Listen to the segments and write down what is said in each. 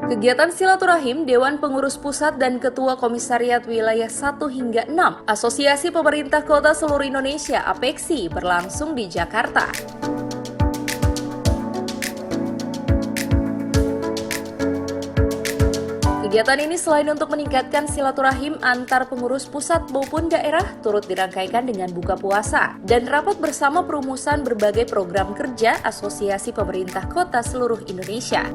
Kegiatan silaturahim Dewan Pengurus Pusat dan Ketua Komisariat Wilayah 1 hingga 6 Asosiasi Pemerintah Kota Seluruh Indonesia (APEKSI) berlangsung di Jakarta. Kegiatan ini selain untuk meningkatkan silaturahim antar pengurus pusat maupun daerah, turut dirangkaikan dengan buka puasa dan rapat bersama perumusan berbagai program kerja Asosiasi Pemerintah Kota Seluruh Indonesia.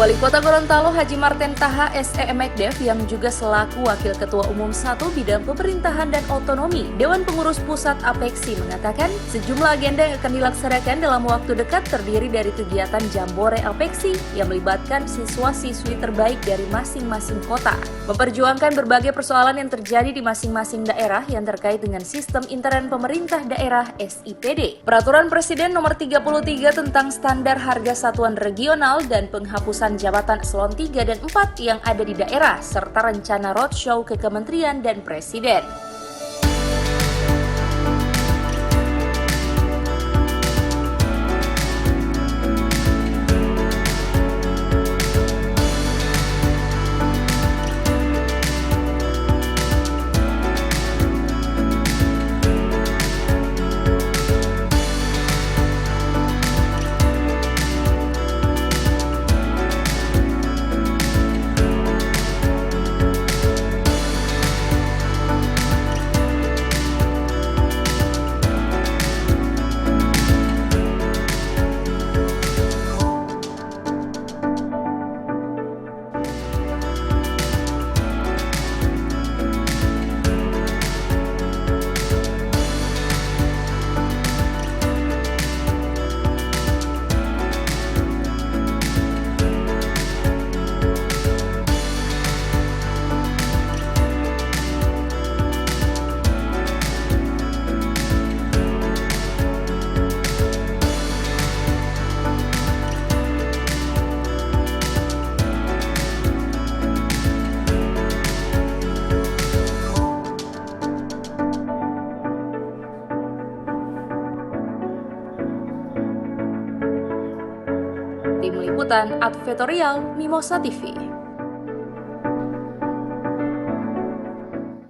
Wali Kota Gorontalo Haji Marten Taha SE.Mekdev yang juga selaku Wakil Ketua Umum 1 Bidang Pemerintahan dan Otonomi Dewan Pengurus Pusat APEKSI mengatakan sejumlah agenda yang akan dilaksanakan dalam waktu dekat terdiri dari kegiatan Jambore APEKSI yang melibatkan siswa-siswi terbaik dari masing-masing kota, memperjuangkan berbagai persoalan yang terjadi di masing-masing daerah yang terkait dengan sistem intern pemerintah daerah SIPD, Peraturan Presiden Nomor 33 tentang standar harga satuan regional dan penghapusan jabatan eselon 3 dan 4 yang ada di daerah, serta rencana roadshow ke kementerian dan presiden. Tim Liputan Advertorial Mimosa TV.